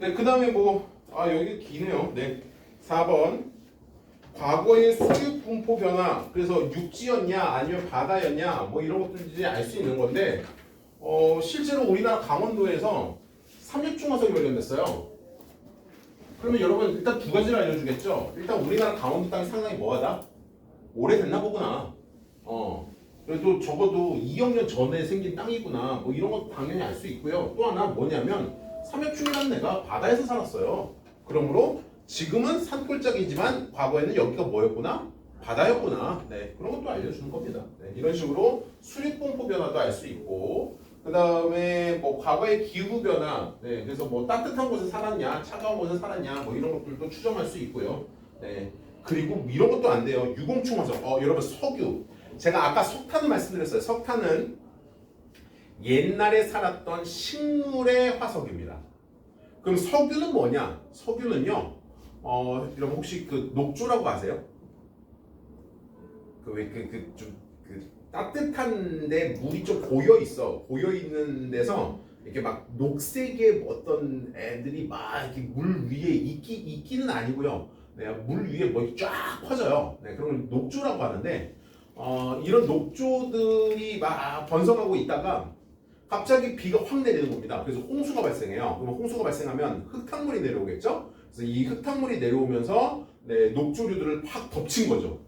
네, 그 다음에 여기 기네요. 네. 4번. 과거의 수륙 분포 변화. 그래서 육지였냐, 아니면 바다였냐, 이런 것들이 알 수 있는 건데, 실제로 우리나라 강원도에서 삼육중 화석이 발견됐어요. 그러면 여러분 일단 두 가지를 알려주겠죠. 일단 우리나라 강원도 땅이 상당히 뭐하다? 오래됐나 보구나. 그래도 적어도 2억 년 전에 생긴 땅이구나. 이런 것도 당연히 알 수 있고요. 또 하나 뭐냐면 삼엽충이라는 애가 바다에서 살았어요. 그러므로 지금은 산골짜기지만 과거에는 여기가 뭐였구나? 바다였구나. 네, 그런 것도 알려주는 겁니다. 네, 이런 식으로 수립분포 변화도 알 수 있고, 그 다음에 과거의 기후 변화, 네, 그래서 따뜻한 곳에 살았냐, 차가운 곳에 살았냐, 이런 것들도 추정할 수 있고요. 네, 그리고 이런 것도 안 돼요. 유공충 화석. 여러분 석유. 제가 아까 석탄을 말씀드렸어요. 석탄은 옛날에 살았던 식물의 화석입니다. 그럼 석유는 뭐냐? 석유는요. 여러분 혹시 그 녹조라고 아세요? 따뜻한데 물이 좀 고여 있어. 고여 있는 데서 이렇게 막 녹색의 어떤 애들이 막 이렇게 물 위에 있기는 아니고요. 네, 물 위에 쫙 퍼져요. 네, 그런 걸 녹조라고 하는데, 이런 녹조들이 막 번성하고 있다가 갑자기 비가 확 내리는 겁니다. 그래서 홍수가 발생해요. 그러면 홍수가 발생하면 흙탕물이 내려오겠죠? 그래서 이 흙탕물이 내려오면서 녹조류들을 확 덮친 거죠.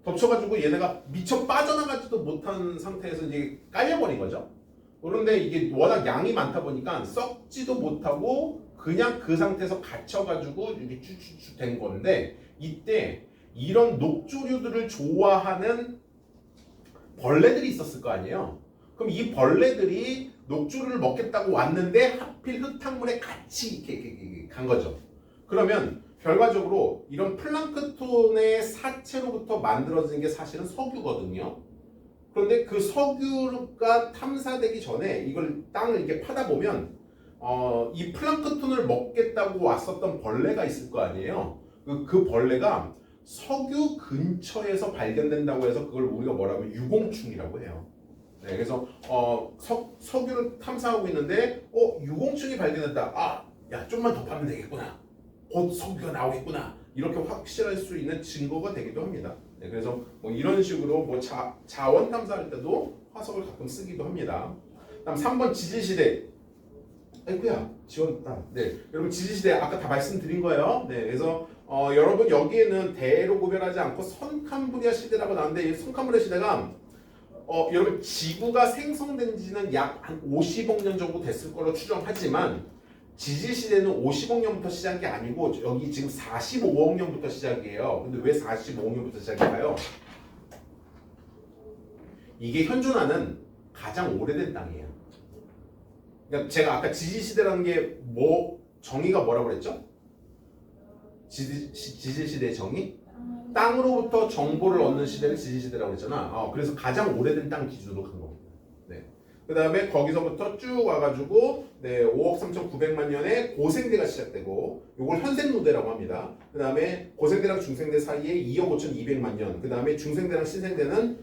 덮쳐가지고 얘네가 미처 빠져나가지도 못한 상태에서 이제 깔려버린 거죠. 그런데 이게 워낙 양이 많다 보니까 썩지도 못하고 그냥 그 상태에서 갇혀가지고 이렇게 쭈쭈쭈 된 건데, 이때 이런 녹조류들을 좋아하는 벌레들이 있었을 거 아니에요. 그럼 이 벌레들이 녹조류를 먹겠다고 왔는데 하필 흙탕물에 같이 이렇게 간 거죠. 그러면 결과적으로 이런 플랑크톤의 사체로부터 만들어진 게 사실은 석유거든요. 그런데 그 석유가 탐사되기 전에 이걸 땅을 이렇게 파다 보면 이 플랑크톤을 먹겠다고 왔었던 벌레가 있을 거 아니에요. 그 벌레가 석유 근처에서 발견된다고 해서 그걸 우리가 뭐라고 하면 유공충이라고 해요. 네, 그래서 석유를 탐사하고 있는데 유공충이 발견됐다. 야, 좀만 더 파면 되겠구나. 곧 석유가 나오겠구나. 이렇게 확실할 수 있는 증거가 되기도 합니다. 네, 그래서 이런 식으로 자원 탐사할 때도 화석을 가끔 쓰기도 합니다. 다음 3번 지질시대. 아이쿠야, 지웠다. 네, 여러분 지질시대 아까 다 말씀드린 거예요. 네, 그래서 여러분 여기에는 대로 구별하지 않고 선캄브리아 시대라고 나오는데 이 선캄브리아 시대가 여러분 지구가 생성된 지는 약 한 50억 년 정도 됐을 거로 추정하지만 지질시대는 50억 년부터 시작한 게 아니고 여기 지금 45억 년부터 시작이에요. 근데 왜 45억 년부터 시작일까요? 이게 현존하는 가장 오래된 땅이에요. 그러니까 제가 아까 지질시대라는 게 정의가 뭐라고 그랬죠? 지질시대의 정의? 땅으로부터 정보를 얻는 시대를 지질시대라고 그랬잖아. 그래서 가장 오래된 땅 기준으로 간 겁니다. 네. 그 다음에 거기서부터 쭉 와가지고 5억 3,900만 년에 고생대가 시작되고 요걸 현생노대라고 합니다. 그 다음에 고생대랑 중생대 사이에 2억 5,200만 년, 그 다음에 중생대랑 신생대는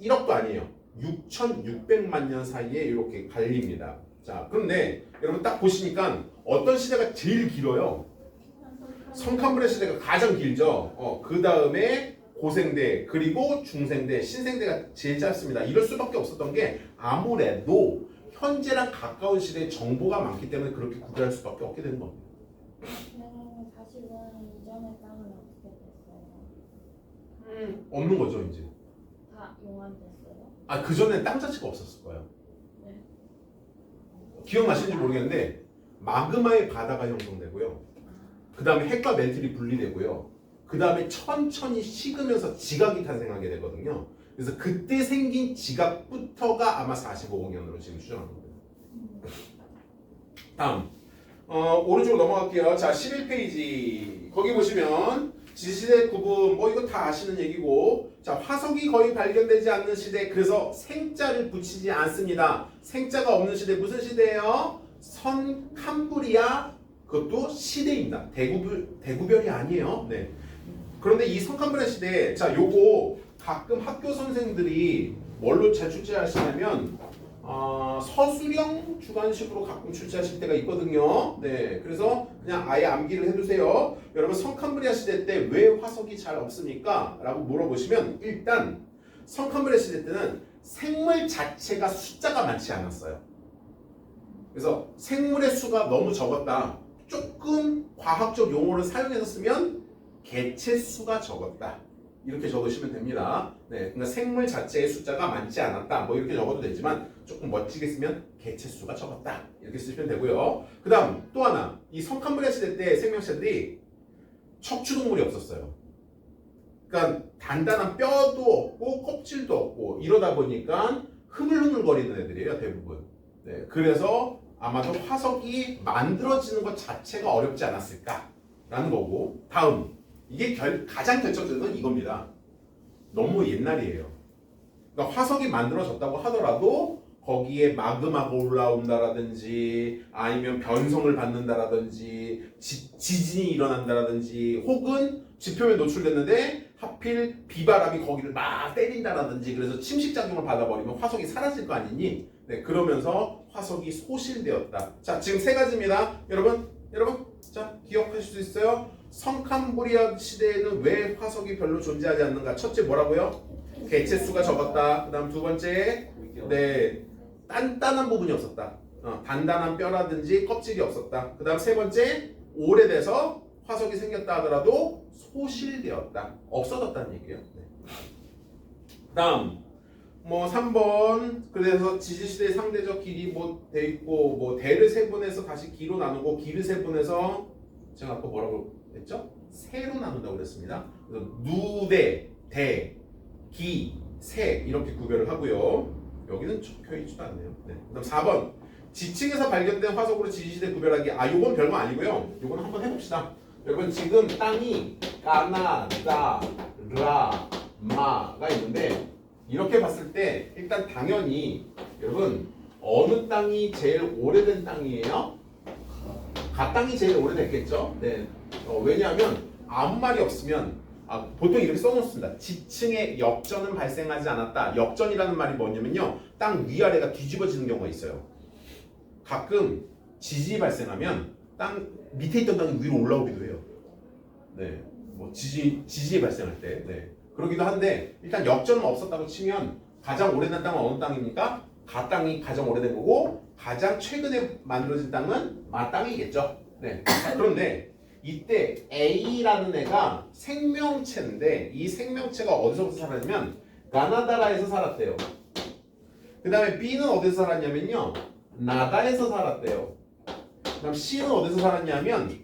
1억도 아니에요. 6,600만 년 사이에 이렇게 갈립니다. 자, 그런데 여러분 딱 보시니까 어떤 시대가 제일 길어요? 선캄브리아 시대가 가장 길죠. 그 다음에 고생대, 그리고 중생대, 신생대가 제일 짧습니다. 이럴 수밖에 없었던 게 아무래도 현재랑 가까운 시대에 정보가 많기 때문에 그렇게 구별할 수밖에 없게 되는 겁니다. 사실은 이전의 땅은 어떻게 됐어요? 없는 거죠, 이제. 다 용암됐어요? 그 전에 땅 자체가 없었을 거예요. 네. 기억나시는지 모르겠는데 마그마의 바다가 형성되고요. 그 다음에 핵과 멘틀이 분리되고요. 그 다음에 천천히 식으면서 지각이 탄생하게 되거든요. 그래서 그때 생긴 지각부터가 아마 45억 년으로 지금 추정하는 겁니다. 다음 오른쪽으로 넘어갈게요. 자, 11페이지 거기 보시면 지시대 구분 이거 다 아시는 얘기고, 자, 화석이 거의 발견되지 않는 시대, 그래서 생자를 붙이지 않습니다. 생자가 없는 시대 무슨 시대예요? 선캄브리아, 그것도 시대입니다. 대구별이 아니에요. 네. 그런데 이 선캄브리아 시대, 자, 요거 가끔 학교 선생들이 뭘로 잘 출제하시냐면 서술형 주관식으로 가끔 출제하실 때가 있거든요. 네, 그래서 그냥 아예 암기를 해두세요. 여러분 성캄브리아 시대 때 왜 화석이 잘 없습니까? 라고 물어보시면 일단 성캄브리아 시대 때는 생물 자체가 숫자가 많지 않았어요. 그래서 생물의 수가 너무 적었다. 조금 과학적 용어를 사용해서 쓰면 개체 수가 적었다. 이렇게 적으시면 됩니다. 네, 그러니까 생물 자체의 숫자가 많지 않았다. 뭐 이렇게 적어도 되지만 조금 멋지게 쓰면 개체 수가 적었다. 이렇게 쓰시면 되고요. 그 다음 또 하나, 이 성캄브리아 시대 때 생명체들이 척추동물이 없었어요. 그러니까 단단한 뼈도 없고 껍질도 없고 이러다 보니까 흐물흐물거리는 애들이에요, 대부분. 네, 그래서 아마도 화석이 만들어지는 것 자체가 어렵지 않았을까라는 거고, 다음 이게 가장 결정적인 건 이겁니다. 너무 옛날이에요. 그러니까 화석이 만들어졌다고 하더라도 거기에 마그마가 올라온다라든지 아니면 변성을 받는다라든지 지진이 일어난다라든지 혹은 지표면에 노출됐는데 하필 비바람이 거기를 막 때린다라든지 그래서 침식작용을 받아버리면 화석이 사라질 거 아니니? 네, 그러면서 화석이 소실되었다. 자, 지금 세 가지입니다. 여러분, 자, 기억하실 수 있어요? 성캄브리아 시대에는 왜 화석이 별로 존재하지 않는가? 첫째 뭐라고요? 개체 수가 적었다. 그 다음 두 번째, 네, 단단한 부분이 없었다. 단단한 뼈라든지 껍질이 없었다. 그 다음 세 번째, 오래돼서 화석이 생겼다 하더라도 소실되었다. 없어졌다는 얘기예요. 네. 그 다음 뭐 3번, 그래서 지지시대의 상대적 길이 뭐 돼 있고 뭐 대를 세분해서 다시 기로 나누고 기를 세분해서 제가 아까 뭐라고 했죠? 세로 나눈다고 그랬습니다. 그래서 누대, 대, 기, 세 이렇게 구별을 하고요. 여기는 적혀 있지도 않네요. 네. 그다음 4번, 지층에서 발견된 화석으로 지지시대 구별하기. 요건 별거 아니고요. 요건 한번 해봅시다. 여러분 지금 땅이 까나다라마가 있는데 이렇게 봤을 때 일단 당연히 여러분 어느 땅이 제일 오래된 땅이에요? 가 땅이 제일 오래됐겠죠? 네. 왜냐하면 아무 말이 없으면 보통 이렇게 써놓습니다. 지층에 역전은 발생하지 않았다. 역전이라는 말이 뭐냐면요, 땅 위아래가 뒤집어지는 경우가 있어요. 가끔 지진이 발생하면 땅 밑에 있던 땅이 위로 올라오기도 해요. 네, 뭐 지진이 발생할 때, 네, 그러기도 한데 일단 역전은 없었다고 치면 가장 오래된 땅은 어느 땅입니까? 가 땅이 가장 오래된 거고 가장 최근에 만들어진 땅은 마 땅이겠죠. 네. 그런데 이때 A라는 애가 생명체인데 이 생명체가 어디서부터 살았냐면 가나다라에서 살았대요. 그 다음에 B는 어디서 살았냐면요, 나다에서 살았대요. 그 다음 C는 어디서 살았냐면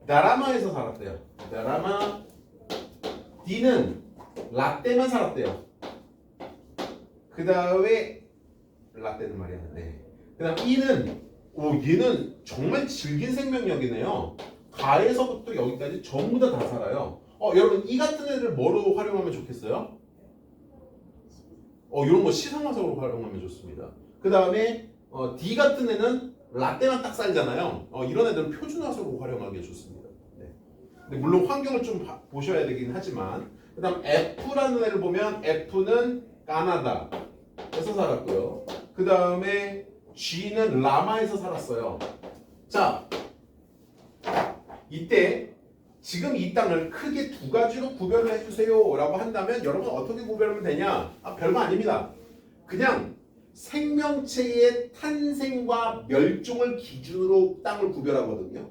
다라마에서 살았대요. 다라마. D는 라떼만 살았대요. 그 다음에 라떼는 말이야. 네. 그 다음 E는 얘는 정말 질긴 생명력이네요. 가에서부터 여기까지 전부 다 살아요. 여러분 이 같은 애를 뭐로 활용하면 좋겠어요? 이런 거 시상화석으로 활용하면 좋습니다. 그 다음에 D 같은 애는 라떼만 딱 살잖아요. 이런 애들은 표준화석으로 활용하기 좋습니다. 네. 근데 물론 환경을 좀 보셔야 되긴 하지만, 그 다음 F라는 애를 보면 F는 가나다에서 살았고요. 그 다음에 G는 라마에서 살았어요. 자, 이때 지금 이 땅을 크게 두 가지로 구별을 해주세요 라고 한다면 여러분 어떻게 구별하면 되냐? 별거 아닙니다. 그냥 생명체의 탄생과 멸종을 기준으로 땅을 구별하거든요.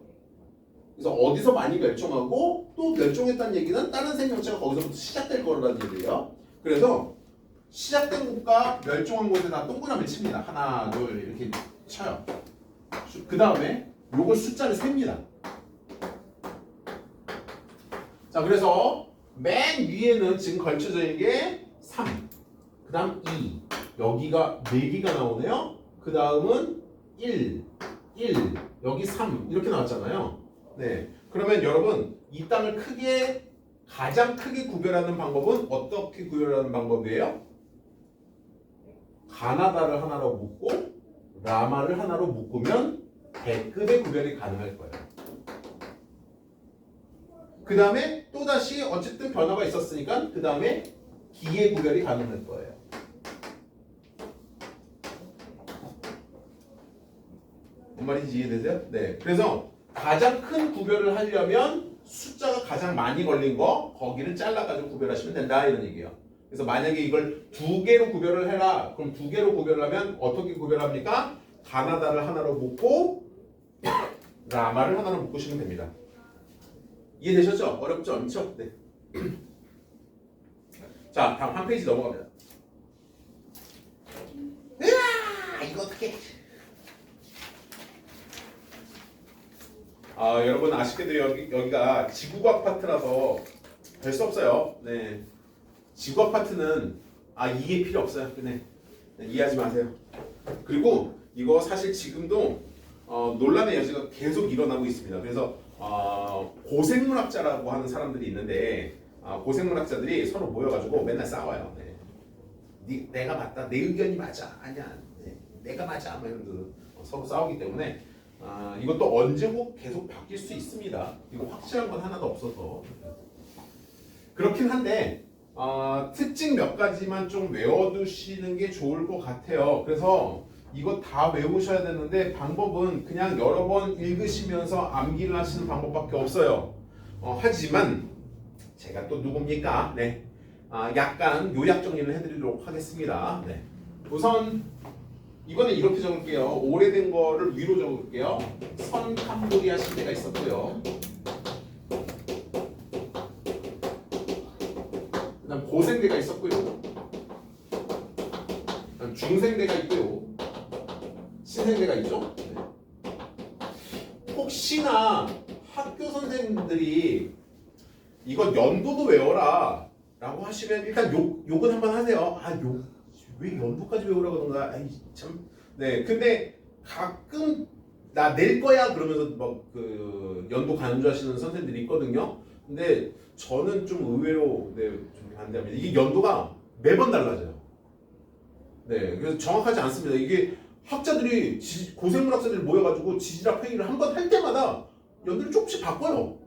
그래서 어디서 많이 멸종하고 또 멸종했다는 얘기는 다른 생명체가 거기서부터 시작될 거라는 얘기예요. 그래서 시작된 곳과 멸종한 곳에다 동그라미 칩니다. 하나, 둘 이렇게 쳐요. 그 다음에 요걸 숫자를 셉니다. 자, 그래서 맨 위에는 지금 걸쳐져 있는 게 3, 그 다음 2, 여기가 4개가 나오네요. 그 다음은 1, 여기 3 이렇게 나왔잖아요. 네, 그러면 여러분 이 땅을 가장 크게 구별하는 방법은 어떻게 구별하는 방법이에요? 가나다를 하나로 묶고 라마를 하나로 묶으면 대급의 구별이 가능할 거예요. 그 다음에 또다시 어쨌든 변화가 있었으니까 그 다음에 기의 구별이 가능할 거예요. 뭔 말인지 이해되세요? 네. 그래서 가장 큰 구별을 하려면 숫자가 가장 많이 걸린 거 거기를 잘라가지고 구별하시면 된다 이런 얘기예요. 그래서 만약에 이걸 두 개로 구별을 해라. 그럼 두 개로 구별하면 어떻게 구별합니까? 가나다를 하나로 묶고 라마를 하나로 묶으시면 됩니다. 이해되셨죠? 어렵죠? 엄청? 네. 자, 다음 한 페이지 넘어갑니다. 으아! 이거 어떻게? 아, 여러분 아쉽게도 여기가 지구과학 파트라서 별 수 없어요. 네. 지구과학 파트는 이게 필요 없어요. 네. 이해하지 마세요. 그리고 이거 사실 지금도 논란의 여지가 계속 일어나고 있습니다. 그래서 고생물학자라고 하는 사람들이 있는데 고생물학자들이 서로 모여가지고 맨날 싸워요. 네. 내가 맞다. 내 의견이 맞아. 아니야. 네. 내가 맞아. 뭐 이러면서 서로 싸우기 때문에 이것도 언제 계속 바뀔 수 있습니다. 이거 확실한 건 하나도 없어서 그렇긴 한데 특징 몇 가지만 좀 외워두시는 게 좋을 것 같아요. 그래서 이거 다 외우셔야 되는데 방법은 그냥 여러 번 읽으시면서 암기를 하시는 방법밖에 없어요. 하지만 제가 또 누굽니까? 네, 약간 요약 정리를 해드리도록 하겠습니다. 네. 우선 이거는 이렇게 적을게요. 오래된 거를 위로 적을게요. 선 캄보디아 시대가 있었고요. 그다음 고생대가 있었고요. 그다음 중생대가 있고요. 신생대가 있죠. 네. 혹시나 학교 선생님들이 이거 연도도 외워라 라고 하시면 일단 욕은 한번 하세요. 왜 연도까지 외우라고 그런가? 참. 네, 근데 가끔 나 낼 거야 그러면서 막 그 연도 간주하시는 선생님들이 있거든요. 근데 저는 좀 의외로 좀 반대합니다. 이게 연도가 매번 달라져요. 네, 그래서 정확하지 않습니다. 이게 학자들이 고생물학자들이 모여가지고 지질학 회의를 한 번 할 때마다 연도를 조금씩 바꿔요.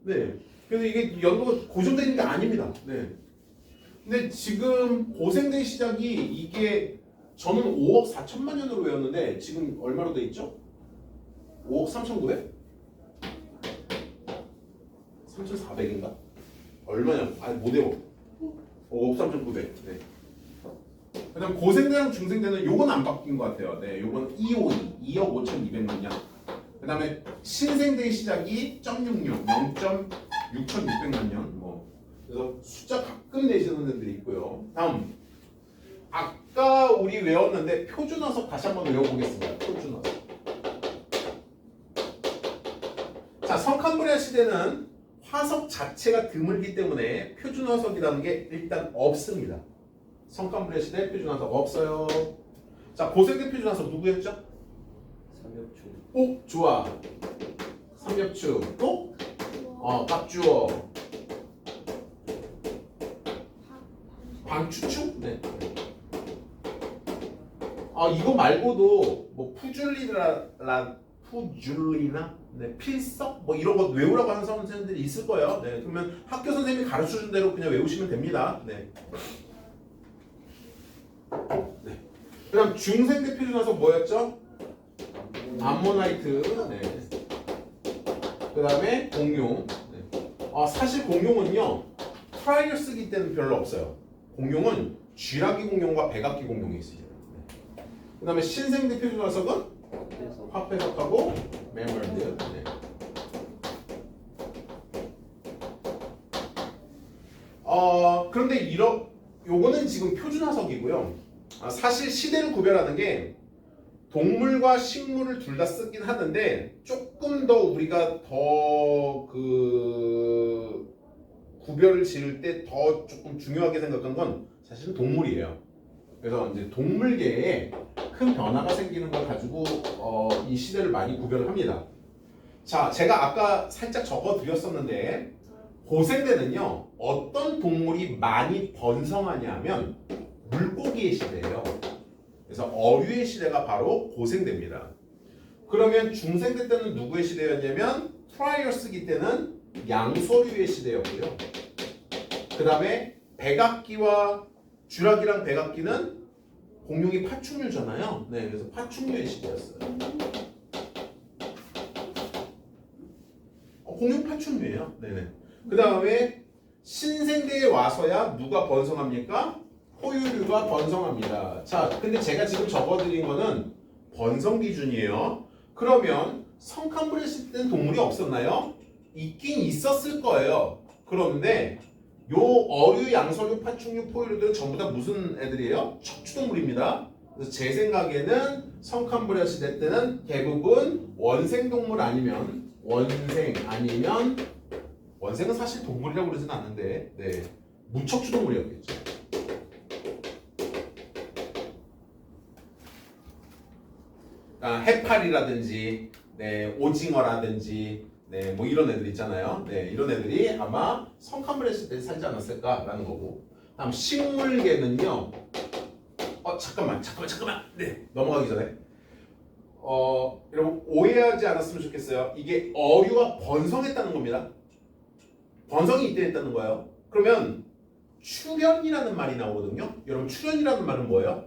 네, 그래서 이게 연도가 고정되는 게 아닙니다. 네. 근데 지금 고생대 시작이 이게 저는 5억 4천만 년으로 외웠는데 지금 얼마로 돼 있죠? 5억 3,900? 3,400인가? 얼마냐? 못 외워. 5억 3,900. 네. 그다음 고생대랑 중생대는 요건 안 바뀐 것 같아요. 네, 요건 2억 5,200만 년. 그다음에 신생대의 시작이 0.66, 0.6600만 년. 그래서 숫자 가끔 내시는 애들이 있고요. 다음 아까 우리 외웠는데 표준화석 다시 한번 외워보겠습니다. 표준화석. 자, 성캄브리아 시대는 화석 자체가 드물기 때문에 표준화석이라는 게 일단 없습니다. 성캄브리아 시대 표준화석 없어요. 자, 고생대 표준화석 누구였죠? 삼엽충. 오, 좋아. 삼엽충. 또? 박주어. 방추충? 네. 이거 말고도 뭐 푸줄리나 네, 필석 뭐 이런 거 외우라고 하는 선생님들이 있을 거예요. 네, 그러면 학교 선생님이 가르쳐 준 대로 그냥 외우시면 됩니다. 네. 네. 그다음 중생대 표준화석 뭐였죠? 암모나이트. 네. 그다음에 공룡. 네. 사실 공룡은요 트라이어스기 때는 별로 없어요. 공룡은 쥐라기 공룡과 백악기 공룡이 있습니다. 네. 그다음에 신생대 표준화석은 화폐석하고 메멀드. 네. 그런데 요거는 지금 표준화석이고요. 사실 시대를 구별하는 게 동물과 식물을 둘 다 쓰긴 하는데 조금 더 우리가 더 구별을 지을 때 더 조금 중요하게 생각한 건 사실은 동물이에요. 그래서 이제 동물계에 큰 변화가 생기는 걸 가지고 이 시대를 많이 구별을 합니다. 자, 제가 아까 살짝 적어 드렸었는데 고생대는요 어떤 동물이 많이 번성하냐면 물고기의 시대예요. 그래서 어류의 시대가 바로 고생대입니다. 그러면 중생대 때는 누구의 시대였냐면 트라이어스기 때는 양서류의 시대였고요. 그 다음에 백악기와 쥐라기랑 백악기는 공룡이 파충류잖아요. 네, 그래서 파충류의 시대였어요. 공룡파충류예요. 네네. 그 다음에 신생대에 와서야 누가 번성합니까? 포유류가 번성합니다. 자, 근데 제가 지금 적어드린 거는 번성 기준이에요. 그러면 성칸브레스 때는 동물이 없었나요? 있긴 있었을 거예요. 그런데 요 어류, 양서류, 파충류, 포유류들은 전부 다 무슨 애들이에요? 척추동물입니다. 그래서 제 생각에는 성칸브레 시대 때는 대부분 원생동물 아니면 원생은 사실 동물이라고 그러진 않는데 네, 무척추동물이었겠죠. 해파리라든지 네, 오징어라든지 네, 뭐 이런 애들 있잖아요. 네, 이런 애들이 아마 성칸브레 시대에 살지 않았을까라는 거고. 다음 식물계는요. 잠깐만. 네, 넘어가기 전에 여러분 오해하지 않았으면 좋겠어요. 이게 어류가 번성했다는 겁니다. 번성이 이때 했다는 거예요. 그러면 출현이라는 말이 나오거든요. 여러분 출현이라는 말은 뭐예요?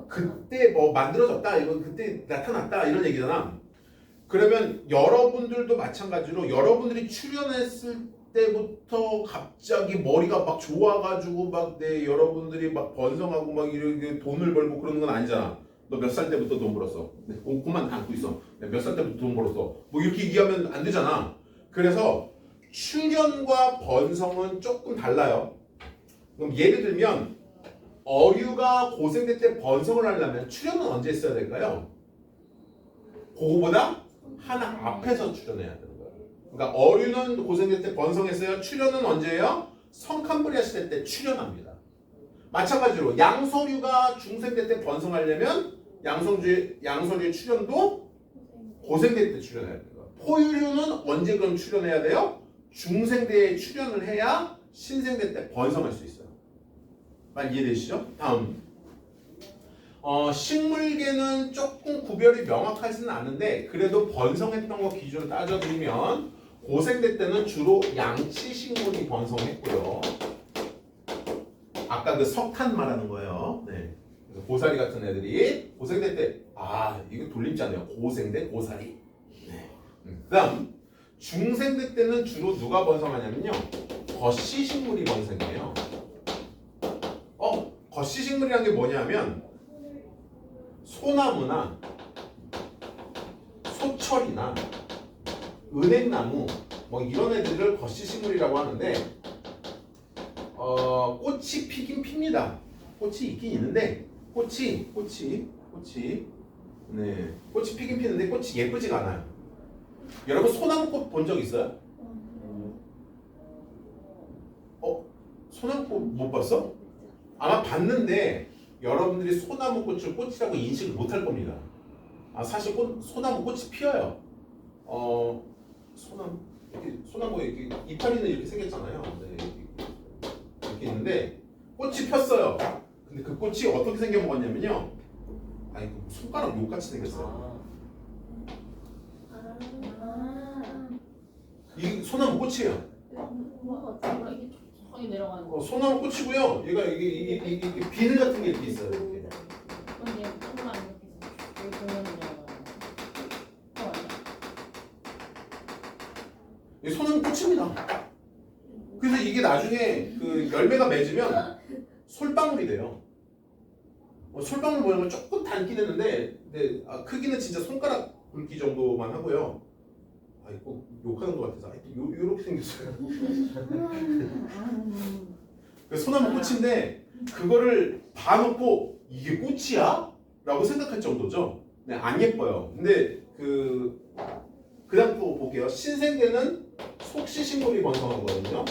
그때 뭐 만들어졌다, 이거 그때 나타났다 이런 얘기잖아. 그러면 여러분들도 마찬가지로 여러분들이 출현했을 때부터 갑자기 머리가 막 좋아가지고 막 여러분들이 막 번성하고 막 이렇게 돈을 벌고 그러는 건 아니잖아. 너 몇 살 때부터 돈 벌었어? 그만 안고 있어. 몇 살 때부터 돈 벌었어? 뭐 이렇게 얘기하면 안 되잖아. 그래서 출현과 번성은 조금 달라요. 그럼 예를 들면 어류가 고생될 때 번성을 하려면 출현은 언제 있어야 될까요? 그거보다 하나 앞에서 출현해야 되는 거예요. 그러니까 어류는 고생될 때 번성했어요. 출현은 언제예요? 성칸브리아 시대 때 출현합니다. 마찬가지로 양서류가 중생될 때 번성하려면 양서류의 출현도 고생될 때 출현해야 돼요. 포유류는 언제 그럼 출현해야 돼요? 중생대에 출현을 해야 신생대 때 번성할 수 있어요. 많이 이해되시죠? 다음 식물계는 조금 구별이 명확하지는 않은데 그래도 번성했던 거 기준으로 따져드리면 고생대 때는 주로 양치식물이 번성했고요. 아까 그 석탄 말하는 거예요. 네. 그래서 고사리 같은 애들이 고생대 때 이거 돌림자네요. 고생대 고사리. 네. 그다음 중생대 때는 주로 누가 번성하냐면요. 거시식물이 번성해요. 거시식물이라는 게 뭐냐면 소나무나 소철이나 은행나무 뭐 이런 애들을 거시식물이라고 하는데 꽃이 피긴 핍니다. 꽃이 있긴 있는데 꽃이 피긴 피는데 꽃이 예쁘지가 않아요. 여러분 소나무꽃 본 적 있어요? 소나무꽃 못 봤어? 아마 봤는데 여러분들이 소나무꽃을 꽃이라고 인식을 못할 겁니다. 사실 소나무 꽃이 피어요. 소나무 이렇게 이파리는 이렇게 생겼잖아요. 네, 이렇게 있는데 꽃이 폈어요. 근데 그 꽃이 어떻게 생겨먹었냐면요. 손가락 욕같이 생겼어요. 이 소나무 꽃이에요. 이게 촉촉하게 내려가는 거. 소나무 꽃이고요. 얘가 이게 비늘 같은 게 이렇게 있어요. 이렇게. 근데 조금만 이렇게 보면 내려가는 거. 이 소나무 꽃입니다. 그래서 이게 나중에 그 열매가 맺으면 솔방울이 돼요. 솔방울 모양은 조금 닮긴 했는데 근데 크기는 진짜 손가락 굵기 정도만 하고요. 꼭 욕하는 것 같아서 요렇게 생겼어요. 소나무 꽃인데 그거를 봐놓고 이게 꽃이야? 라고 생각할 정도죠. 네, 안 예뻐요. 근데 그다음 또 볼게요. 신생계는 속시식물이 번성하거든요.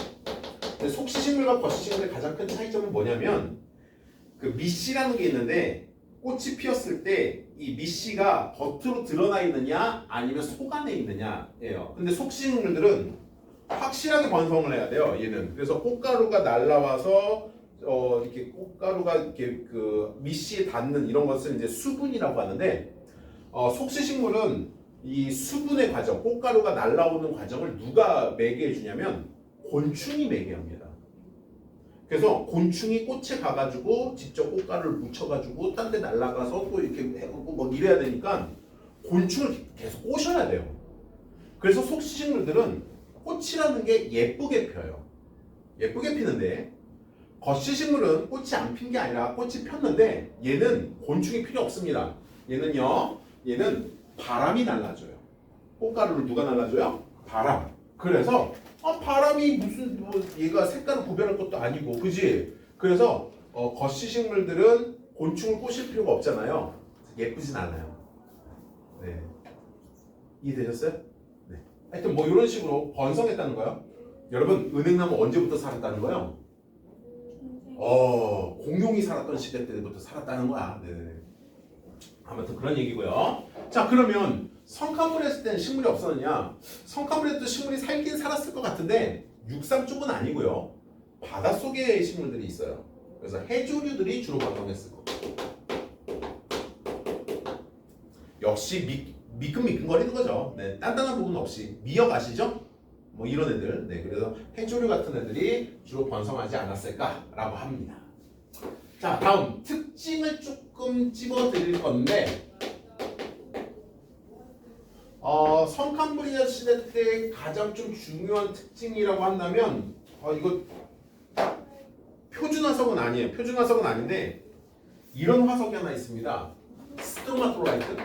근데 속시식물과 거시식물의 가장 큰 차이점은 뭐냐면 그 밑씨라는 게 있는데 꽃이 피었을 때 이 밑씨가 겉으로 드러나 있느냐 아니면 속 안에 있느냐예요. 근데 속시식물들은 확실하게 번성을 해야 돼요. 얘는 그래서 꽃가루가 날라와서 이렇게 꽃가루가 이렇게 그 밑씨에 닿는 이런 것을 이제 수분이라고 하는데 속시식물은 이 수분의 과정, 꽃가루가 날라오는 과정을 누가 매개해 주냐면 곤충이 매개합니다. 그래서 곤충이 꽃에 가가지고 직접 꽃가루를 묻혀가지고 딴 데 날아가서 또 이렇게 해보고 뭐 이래야 되니까 곤충을 계속 꼬셔야 돼요. 그래서 속시식물들은 꽃이라는 게 예쁘게 펴요. 예쁘게 피는데 거시식물은 꽃이 안 핀 게 아니라 꽃이 폈는데 얘는 곤충이 필요 없습니다. 얘는 바람이 날라줘요. 꽃가루를 누가 날라줘요? 바람. 그래서 바람이 무슨 뭐 얘가 색깔을 구별할 것도 아니고 그지? 그래서 거시식물들은 곤충을 꼬실 필요가 없잖아요. 예쁘진 않아요. 네. 이해되셨어요? 네. 하여튼 뭐 이런 식으로 번성했다는 거예요. 여러분 은행나무 언제부터 살았다는 거예요? 공룡이 살았던 시대 때부터 살았다는 거야. 네. 아무튼 그런 얘기고요. 자 그러면 성칸불 했을 때는 식물이 없었느냐? 성칸불 했을 때 식물이 살긴 살았을 것 같은데 육상 쪽은 아니고요. 바닷속에 식물들이 있어요. 그래서 해조류들이 주로 번성했을 거고 역시 미끈미끈거리는 거죠. 네, 단단한 부분 없이 미역 아시죠? 뭐 이런 애들. 네, 그래서 해조류 같은 애들이 주로 번성하지 않았을까라고 합니다. 자, 다음 특징을 조금 집어드릴 건데, 성칸불이나 시대 때 가장 좀 중요한 특징이라고 한다면, 이거 표준 화석은 아니에요. 표준 화석은 아닌데 이런 화석이 하나 있습니다. 스트로마톨라이트.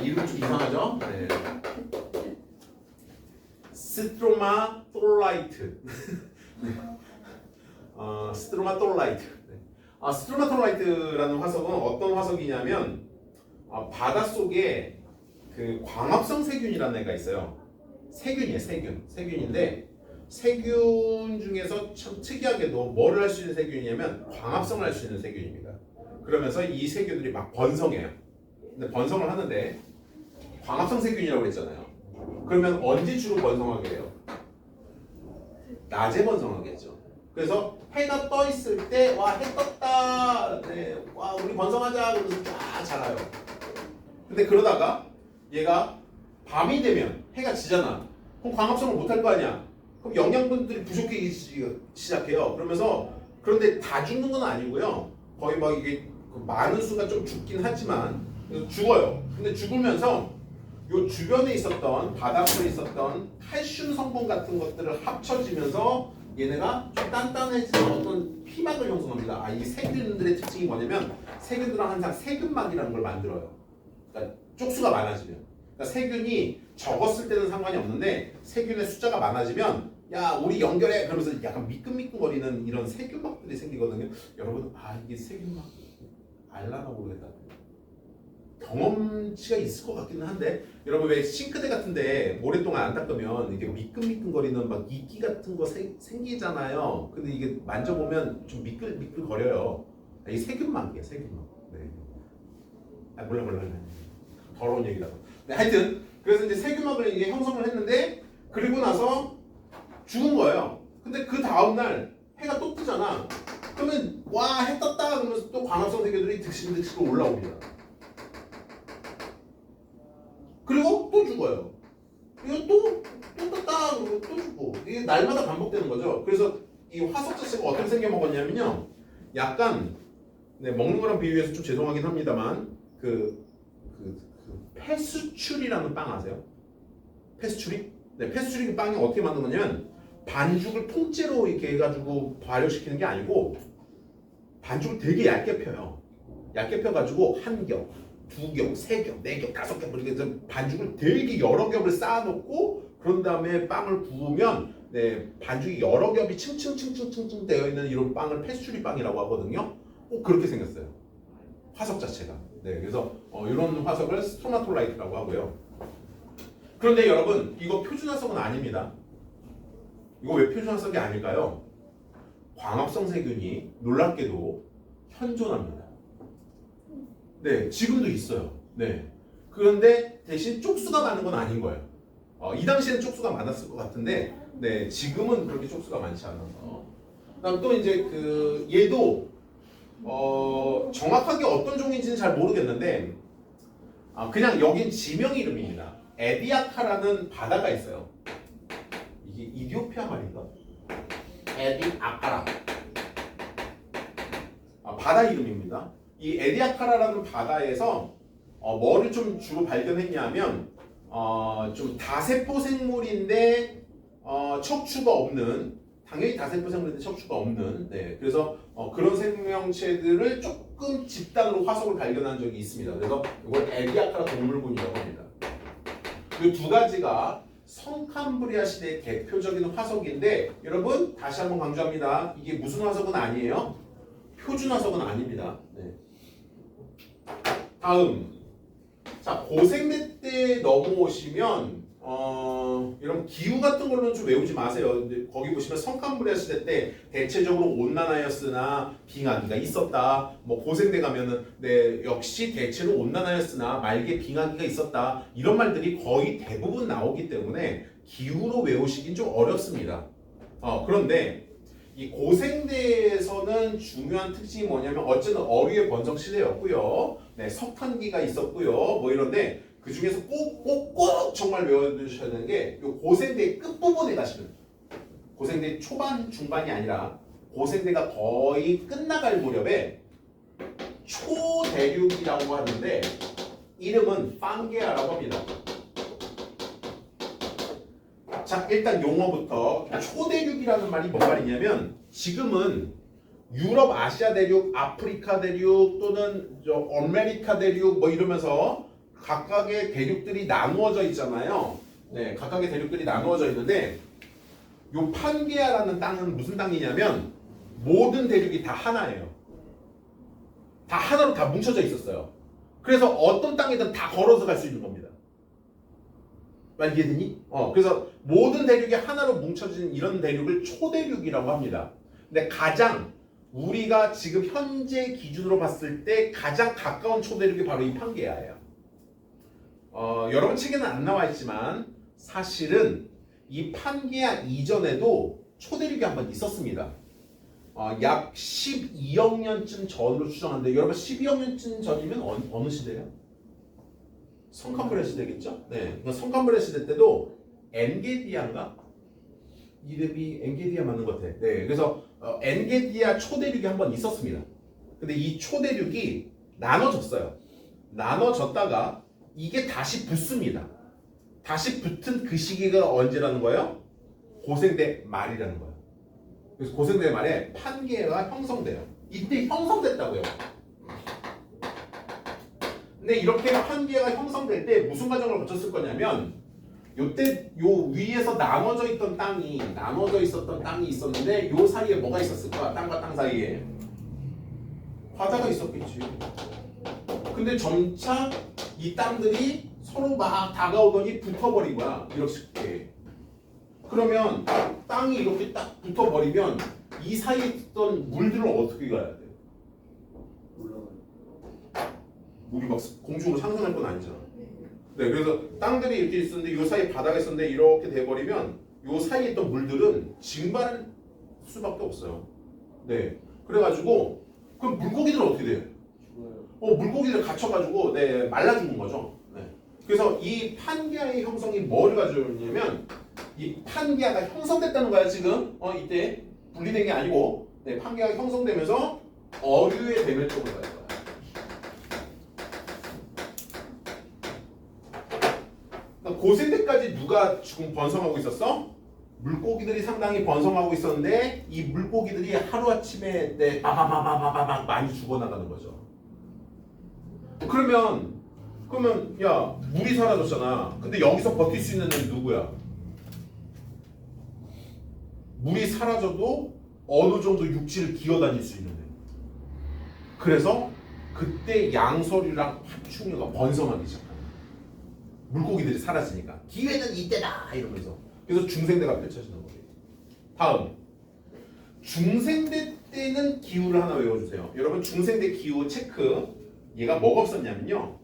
이름 좀 이상하죠? 네. 스트로마톨라이트. 스트로마톨라이트. 스트로마톨라이트라는 화석은 어떤 화석이냐면 바닷속에 그 광합성 세균이라는 애가 있어요. 세균이에요, 세균. 세균인데 세균 중에서 참 특이하게도 뭐를 할 수 있는 세균이냐면 광합성을 할 수 있는 세균입니다. 그러면서 이 세균들이 막 번성해요. 근데 번성을 하는데 광합성 세균이라고 그랬잖아요. 그러면 언제 주로 번성하게 돼요? 낮에 번성하겠죠. 그래서 해가 떠 있을 때 와, 해 떴다. 네, 와, 우리 번성하자. 그러면서 쫙 자라요. 근데 그러다가 얘가 밤이 되면 해가 지잖아. 그럼 광합성을 못 할 거 아니야. 그럼 영양분들이 부족해지기 시작해요. 그런데 다 죽는 건 아니고요. 거의 막 이게 많은 수가 좀 죽긴 하지만 죽어요. 근데 죽으면서 요 주변에 있었던 바닷물에 있었던 칼슘 성분 같은 것들을 합쳐지면서 얘네가 좀 단단해지는 어떤 피막을 형성합니다. 이 세균들의 특징이 뭐냐면 세균들은 항상 세균막이라는 걸 만들어요. 그러니까 쪽수가 많아지면. 그러니까 세균이 적었을 때는 상관이 없는데 세균의 숫자가 많아지면 야 우리 연결해 그러면서 약간 미끈미끈거리는 이런 세균막들이 생기거든요. 여러분 이게 세균막 알라나 모르겠다. 경험치가 있을 것 같기는 한데 여러분 왜 싱크대 같은데 오랫동안 안 닦으면 이게 미끈미끈거리는 막 이끼 같은 거 생기잖아요. 근데 이게 만져보면 좀 미끌미끌거려요. 이게 세균막이에요, 세균막. 네. 몰라. 더러운 얘기라서. 네, 하여튼 그래서 이제 세균막을 이게 형성을 했는데 그리고 나서 죽은 거예요. 근데 그 다음날 해가 또 뜨잖아. 그러면 와, 해 떴다 그러면서 또 광합성 세균들이 득실득실 올라옵니다. 그리고 또 죽어요. 이거 또 떴다 그러고 또 죽고 이게 날마다 반복되는 거죠. 그래서 이 화석 자체가 어떻게 생겨먹었냐면요. 약간 먹는 거랑 비유해서 좀 죄송하긴 합니다만 그 페스츄리라는 빵 아세요? 페스츄리? 네, 페스츄리 빵이 어떻게 만든 거냐면 반죽을 통째로 이렇게 해가지고 발효시키는 게 아니고 반죽을 되게 얇게 펴요. 얇게 펴가지고 한 겹, 두 겹, 세 겹, 네 겹, 다섯 겹 이렇게 해서 반죽을 되게 여러 겹을 쌓아놓고 그런 다음에 빵을 구우면 반죽이 여러 겹이 층층 되어 있는 이런 빵을 페스츄리 빵이라고 하거든요. 꼭 그렇게 생겼어요. 화석 자체가. 네, 그래서 이런 화석을 스트로마톨라이트라고 하고요. 그런데 여러분 이거 표준 화석은 아닙니다. 이거 왜 표준 화석이 아닐까요? 광합성 세균이 놀랍게도 현존합니다. 네, 지금도 있어요. 네. 그런데 대신 쪽수가 많은 건 아닌 거예요. 이 당시에는 쪽수가 많았을 것 같은데, 네, 지금은 그렇게 쪽수가 많지 않아서. 그다음 또 이제 얘도 정확하게 어떤 종인지는 잘 모르겠는데, 그냥 여긴 지명 이름입니다. 에디아카라는 바다가 있어요. 이게 이디오피아 말인가? 에디아카라. 바다 이름입니다. 이 에디아카라라는 바다에서 뭐를 좀 주로 발견했냐면 좀 다세포 생물인데 척추가 없는, 당연히 다세포 생물인데 척추가 없는, 네, 그래서 그런 생명체들을 조금 집단으로 화석을 발견한 적이 있습니다. 그래서 이걸 에디아카라 동물군이라고 합니다. 이 두 가지가 성캄브리아 시대의 대표적인 화석인데, 여러분 다시 한번 강조합니다. 이게 무슨 화석은 아니에요? 표준 화석은 아닙니다. 네. 다음, 자, 고생대 때 넘어오시면 이런 기후 같은 걸로는 좀 외우지 마세요. 근데 거기 보시면 성캄브리아 시대 때 대체적으로 온난화였으나 빙하기가 있었다. 뭐 고생대 가면은 네, 역시 대체로 온난화였으나 말기에 빙하기가 있었다. 이런 말들이 거의 대부분 나오기 때문에 기후로 외우시긴 좀 어렵습니다. 그런데 이 고생대에서는 중요한 특징이 뭐냐면 어쨌든 어류의 번성 시대였고요. 네, 석탄기가 있었고요. 뭐 이런데 그 중에서 꼭 정말 외워두셔야 되는 게 이 고생대 끝부분에 가시면, 고생대 초반 중반이 아니라 고생대가 거의 끝나갈 무렵에 초대륙이라고 하는데 이름은 판게아라고 합니다. 자, 일단 용어부터. 초대륙이라는 말이 뭔 말이냐면 지금은 유럽, 아시아 대륙, 아프리카 대륙 또는 아메리카 대륙 뭐 이러면서 각각의 대륙들이 나누어져 있잖아요. 네, 각각의 대륙들이 나누어져 있는데 요 판게아라는 땅은 무슨 땅이냐면 모든 대륙이 다 하나예요. 다 하나로 다 뭉쳐져 있었어요. 그래서 어떤 땅이든 다 걸어서 갈 수 있는 겁니다. 말 이해되니? 그래서 모든 대륙이 하나로 뭉쳐진 이런 대륙을 초대륙이라고 합니다. 근데 가장 우리가 지금 현재 기준으로 봤을 때 가장 가까운 초대륙이 바로 이 판게아예요. 여러분 책에는 안 나와 있지만 사실은 이 판게아 이전에도 초대륙이 한번 있었습니다. 약 12억 년쯤 전으로 추정하는데 여러분 12억 년쯤 전이면 어느 시대예요? 성캄브리아 시대겠죠? 네. 그러니까 성캄브리아 시대 때도 엔게디아인가? 이름이 엔게디아 맞는 것 같아. 네. 그래서 엔게디아 초대륙이 한번 있었습니다. 근데 이 초대륙이 나눠졌어요. 나눠졌다가 이게 다시 붙습니다. 다시 붙은 그 시기가 언제라는 거예요? 고생대 말이라는 거예요. 그래서 고생대 말에 판게아가 형성돼요. 이때 형성됐다고요. 근데 이렇게 판게아가 형성될 때 무슨 과정을 거쳤을 거냐면 요때 요 위에서 나눠져 있던 땅이 나눠져 있었던 땅이 있었는데 요 사이에 뭐가 있었을까? 땅과 땅 사이에 바다가 있었겠지. 근데 점차 이 땅들이 서로 막 다가오더니 붙어버린 거야. 이렇게. 그러면 땅이 이렇게 딱 붙어버리면 이 사이에 있던 물들은 어떻게 가야 돼? 물이 막 공중으로 상승할 건 아니잖아. 네, 그래서 땅들이 이렇게 있었는데 이 사이에 바다가 있었는데 이렇게 돼버리면 이 사이에 있던 물들은 증발할 수밖에 없어요. 네, 그래가지고 그럼 물고기들은 어떻게 돼요? 물고기들 갇혀가지고 네, 말라 죽는 거죠. 네. 그래서 이 판게아의 형성이 뭐를 가져오냐면 이 판게아가 형성됐다는 거야 지금. 이때 분리된 게 아니고 네, 판게아가 형성되면서 어류의 대멸 쪽으로 가요. 고생대까지 누가 지금 번성하고 있었어? 물고기들이 상당히 번성하고 있었는데 이 물고기들이 하루아침에 네, 빠바바바바바 많이 죽어나가는 거죠. 그러면 야 물이 사라졌잖아. 근데 여기서 버틸 수 있는 애는 누구야? 물이 사라져도 어느 정도 육지를 기어다닐 수 있는 애. 그래서 그때 양서류랑 파충류가 번성하기 시작합니다. 물고기들이 사라지니까 기회는 이때다 이러면서. 그래서 중생대가 펼쳐지는 거예요. 다음 중생대 때는 기후를 하나 외워주세요. 여러분 중생대 기후 체크. 얘가 뭐가 없었냐면요,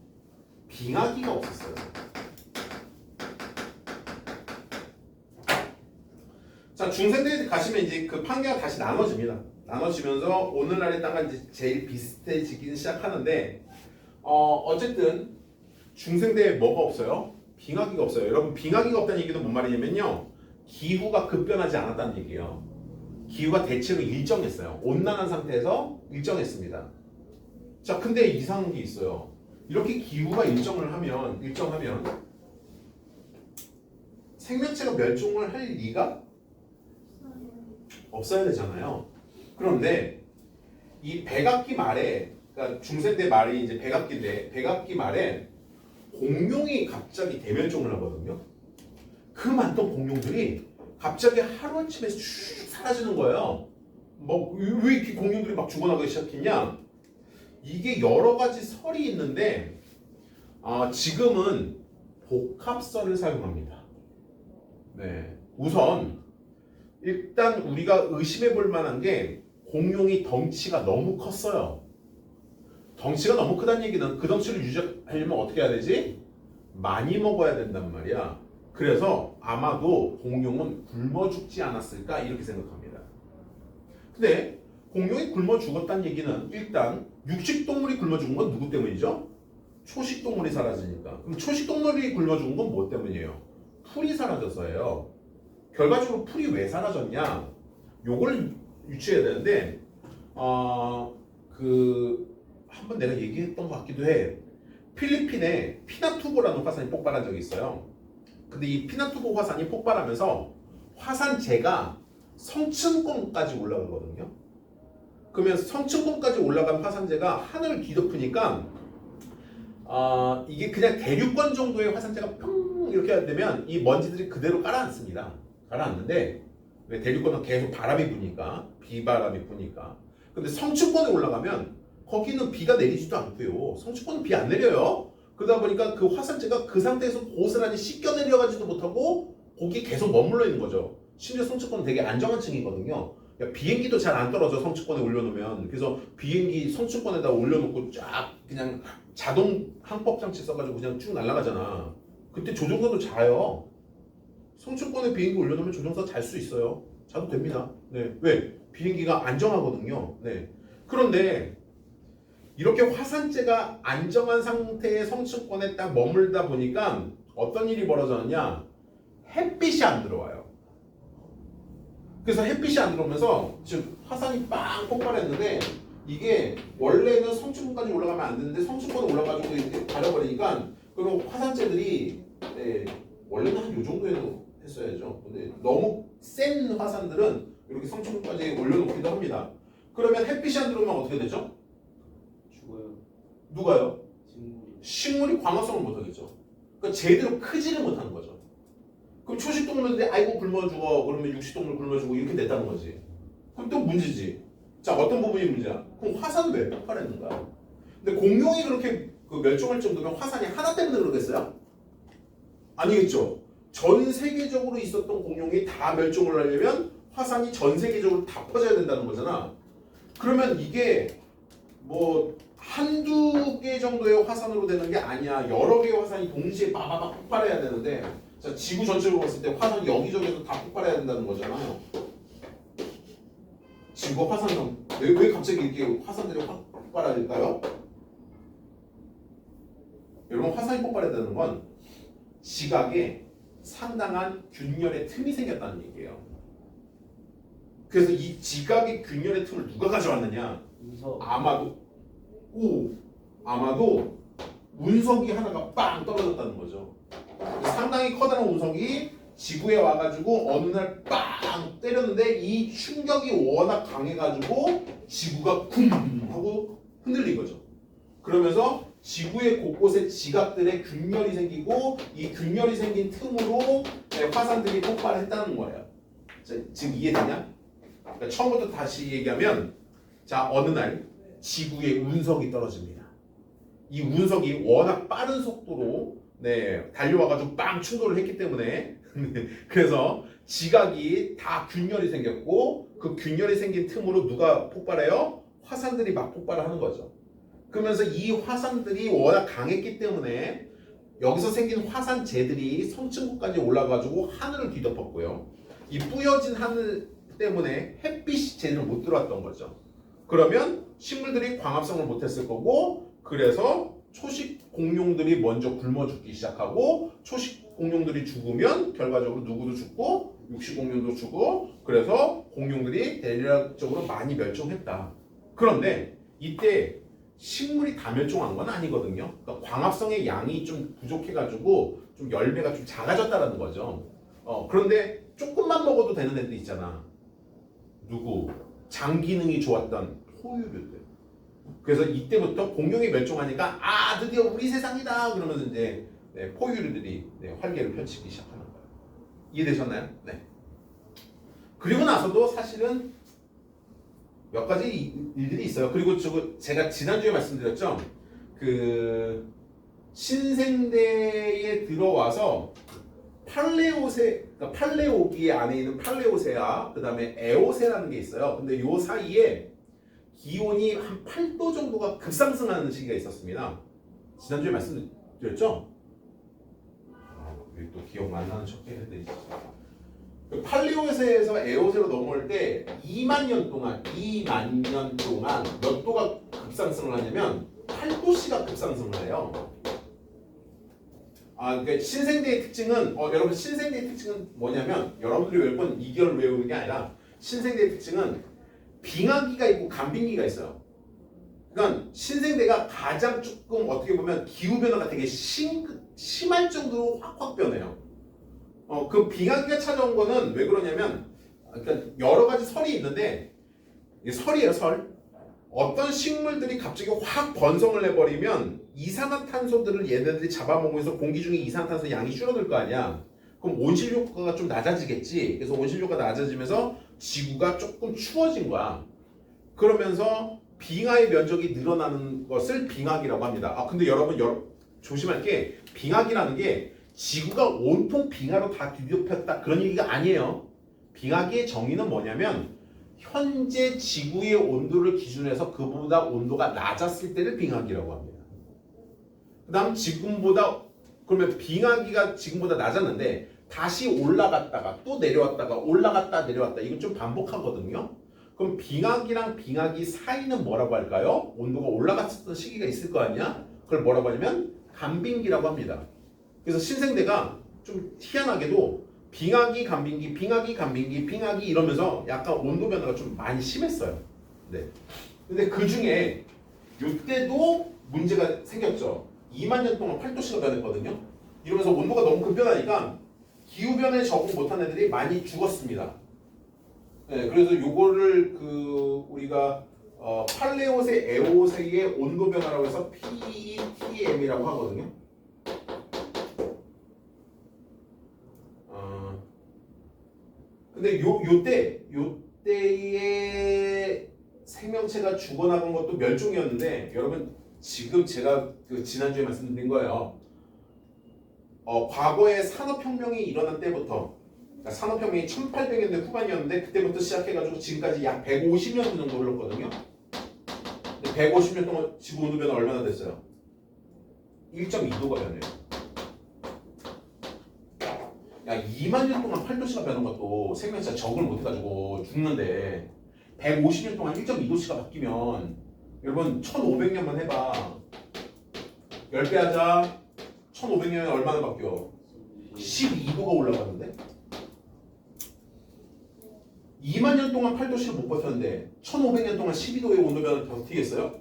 빙하기가 없었어요. 자, 중생대에 가시면 이제 그 판게가 다시 나눠집니다. 나눠지면서 오늘날의 땅과 이제 제일 비슷해지기 시작하는데 어쨌든 중생대에 뭐가 없어요? 빙하기가 없어요. 여러분 빙하기가 없다는 얘기도 뭔 말이냐면요, 기후가 급변하지 않았다는 얘기예요. 기후가 대체로 일정했어요. 온난한 상태에서 일정했습니다. 자, 근데 이상한 게 있어요. 이렇게 기후가 일정하면 생명체가 멸종을 할 리가 없어야 되잖아요. 그런데 이 백악기 말에, 그러니까 중세대 말이 이제 백악기인데, 백악기 말에 공룡이 갑자기 대멸종을 하거든요. 그 많던 공룡들이 갑자기 하루아침에 슉 사라지는 거예요. 뭐 왜 이렇게 공룡들이 막 죽어나가기 시작했냐? 이게 여러 가지 설이 있는데 지금은 복합설을 사용합니다. 네, 우선 일단 우리가 의심해 볼 만한 게 공룡이 덩치가 너무 컸어요. 덩치가 너무 크다는 얘기는 그 덩치를 유지하려면 어떻게 해야 되지? 많이 먹어야 된단 말이야. 그래서 아마도 공룡은 굶어 죽지 않았을까 이렇게 생각합니다. 근데 공룡이 굶어 죽었다는 얘기는 일단 육식동물이 굶어 죽은 건 누구 때문이죠? 초식동물이 사라지니까. 그럼 초식동물이 굶어 죽은 건 뭐 때문이에요? 풀이 사라져서예요. 결과적으로 풀이 왜 사라졌냐? 요걸 유추해야 되는데 한번 내가 얘기했던 것 같기도 해. 필리핀에 피나투보라는 화산이 폭발한 적이 있어요. 근데 이 피나투보 화산이 폭발하면서 화산재가 성층권까지 올라가거든요. 그러면 성층권까지 올라간 화산재가 하늘을 뒤덮으니까 이게 그냥 대륙권 정도의 화산재가 평 이렇게 되면 이 먼지들이 그대로 가라앉습니다. 가라앉는데 왜 대륙권은 계속 바람이 부니까, 비바람이 부니까. 근데 성층권에 올라가면 거기는 비가 내리지도 않고요. 성층권은 비 안 내려요. 그러다 보니까 그 화산재가 그 상태에서 고스란히 씻겨 내려가지도 못하고 거기 계속 머물러 있는 거죠. 심지어 성층권은 되게 안정한 층이거든요. 비행기도 잘 안 떨어져, 성층권에 올려놓으면. 그래서 비행기 성층권에다 올려놓고 쫙 그냥 자동 항법 장치 써가지고 그냥 쭉 날아가잖아. 그때 조종사도 자요. 성층권에 비행기 올려놓으면 조종사 잘 수 있어요. 자도 됩니다. 네. 왜? 비행기가 안정하거든요. 네. 그런데 이렇게 화산재가 안정한 상태의 성층권에 딱 머물다 보니까 어떤 일이 벌어졌느냐? 햇빛이 안 들어와요. 그래서 햇빛이 안 들어오면서 즉 화산이 빵 폭발했는데 이게 원래는 성층권까지 올라가면 안 되는데 성층권에 올라가지고 이렇게 가려버리니까 그리고 화산재들이 원래는 한 요 정도에도 했어야죠. 근데 너무 센 화산들은 이렇게 성층권까지 올려놓기도 합니다. 그러면 햇빛이 안 들어오면 어떻게 되죠? 죽어요. 누가요? 식물이. 식물이 광합성을 못하겠죠. 그러니까 제대로 크지를 못하는 거죠. 그럼 초식동물들이 아이고 굶어 죽어 그러면 육식동물 굶어 죽고 이렇게 됐다는 거지. 그럼 또 문제지. 자, 어떤 부분이 문제야? 그럼 화산은 왜 폭발했는가? 근데 공룡이 그렇게 멸종할 정도면 화산이 하나 때문에 그러겠어요? 아니겠죠. 전 세계적으로 있었던 공룡이 다 멸종을 하려면 화산이 전 세계적으로 다 퍼져야 된다는 거잖아. 그러면 이게 뭐 한두 개 정도의 화산으로 되는 게 아니야. 여러 개의 화산이 동시에 빠바박 폭발해야 되는데, 자, 지구 전체로 봤을 때 화산이 여기저기서 다 폭발해야 된다는 거잖아요. 지구 화산은 왜 갑자기 이렇게 화산들이 확 폭발할까요? 여러분, 화산이 폭발했다는 건 지각에 상당한 균열의 틈이 생겼다는 얘기예요. 그래서 이 지각의 균열의 틈을 누가 가져왔느냐? 아마도 운석이 하나가 빵 떨어졌다는 거죠. 상당히 커다란 운석이 지구에 와가지고 어느 날 빵 때렸는데 이 충격이 워낙 강해가지고 지구가 쿵 하고 흔들린 거죠. 그러면서 지구의 곳곳에 지각들의 균열이 생기고 이 균열이 생긴 틈으로 화산들이 폭발했다는 거예요. 자, 지금 이해되냐? 그러니까 처음부터 다시 얘기하면, 자, 어느 날 지구에 운석이 떨어집니다. 이 운석이 워낙 빠른 속도로 달려와가지고 빵 충돌을 했기 때문에 그래서 지각이 다 균열이 생겼고 그 균열이 생긴 틈으로 누가 폭발해요? 화산들이 막 폭발을 하는 거죠. 그러면서 이 화산들이 워낙 강했기 때문에 여기서 생긴 화산재들이 성층권까지 올라가지고 하늘을 뒤덮었고요. 이 뿌여진 하늘 때문에 햇빛이 제대로 못 들어왔던 거죠. 그러면 식물들이 광합성을 못했을 거고, 그래서 초식 공룡들이 먼저 굶어 죽기 시작하고, 초식 공룡들이 죽으면 결과적으로 누구도 죽고 육식 공룡도 죽고, 그래서 공룡들이 대략적으로 많이 멸종했다. 그런데 이때 식물이 다 멸종한 건 아니거든요. 그러니까 광합성의 양이 좀 부족해가지고 좀 열매가 좀 작아졌다라는 거죠. 그런데 조금만 먹어도 되는 애들 있잖아. 누구? 장 기능이 좋았던 포유류들. 그래서 이때부터 공룡이 멸종하니까 드디어 우리 세상이다 그러면서 이제 포유류들이 활개를 펼치기 시작하는 거예요. 이해되셨나요? 네. 그리고 나서도 사실은 몇 가지 일들이 있어요. 그리고 제가 지난주에 말씀드렸죠. 그 신생대에 들어와서 그러니까 팔레오기 안에 있는 팔레오세아, 그 다음에 에오세라는 게 있어요. 근데 요 사이에 기온이 한 8도 정도가 급상승하는 시기가 있었습니다. 지난주에 말씀드렸죠? 또 기억 안 나는 척 해야 돼. 팔레오세에서 에오세로 넘어올 때 2만 년 동안 몇 도가 급상승을 하냐면 8도씨가 급상승을 해요. 그러니까 신생대의 특징은 여러분 신생대의 특징은 뭐냐면 여러분들이 외울 건 이결 외우는 게 아니라 신생대의 특징은 빙하기가 있고 간빙기가 있어요. 그러니까 신생대가 가장 조금 어떻게 보면 기후 변화가 되게 심할 정도로 확확 변해요. 그 빙하기가 찾아온 거는 왜 그러냐면 그러니까 여러 가지 설이 있는데 이게 설이에요, 설. 어떤 식물들이 갑자기 확 번성을 해버리면 이산화탄소들을 얘네들이 잡아먹으면서 공기 중에 이산화탄소 양이 줄어들 거 아니야. 그럼 온실 효과가 좀 낮아지겠지. 그래서 온실 효과가 낮아지면서 지구가 조금 추워진 거야. 그러면서 빙하의 면적이 늘어나는 것을 빙하기라고 합니다. 근데 여러분 조심할 게 빙하기라는 게 지구가 온통 빙하로 다 뒤덮였다 그런 얘기가 아니에요. 빙하기의 정의는 뭐냐면 현재 지구의 온도를 기준해서 그보다 온도가 낮았을 때를 빙하기라고 합니다. 그 다음 그러면 빙하기가 지금보다 낮았는데 다시 올라갔다가 또 내려왔다가 올라갔다 내려왔다 이건 좀 반복하거든요. 그럼 빙하기랑 빙하기 사이는 뭐라고 할까요? 온도가 올라갔었던 시기가 있을 거 아니야? 그걸 뭐라고 하냐면 간빙기라고 합니다. 그래서 신생대가 좀 희한하게도 빙하기, 간빙기, 빙하기, 간빙기, 빙하기 이러면서 약간 온도 변화가 좀 많이 심했어요. 네. 근데 그 중에 이때도 문제가 생겼죠. 2만 년 동안 8도씨가 변했거든요. 이러면서 온도가 너무 급변하니까 기후 변화에 적응 못한 애들이 많이 죽었습니다. 네, 그래서 요거를 우리가 팔레오세, 에오세의 온도 변화라고 해서 PTM이라고 하거든요. 근데 요때의 생명체가 죽어나간 것도 멸종이었는데 여러분 지금 제가 지난주에 말씀드린 거예요. 과거에 산업혁명이 일어난 때부터 그러니까 산업혁명이 1800년대 후반이었는데 그때부터 시작해가지고 지금까지 약 150년 정도 흘렀거든요. 근데 150년 동안 지구 온도 변화 얼마나 됐어요? 1.2도가 변해요. 야 2만 년 동안 8도씨가 변한 것도 생명체가 적응을 못해가지고 죽는데 150년 동안 1.2도씨가 바뀌면 여러분 1500년만 해봐. 10배 하자. 1500년에 얼마나 바뀌어? 12도가 올라가는데 2만 년 동안 8도씨를 못 버텼는데 1500년 동안 12도의 온도 변화를 버티겠어요?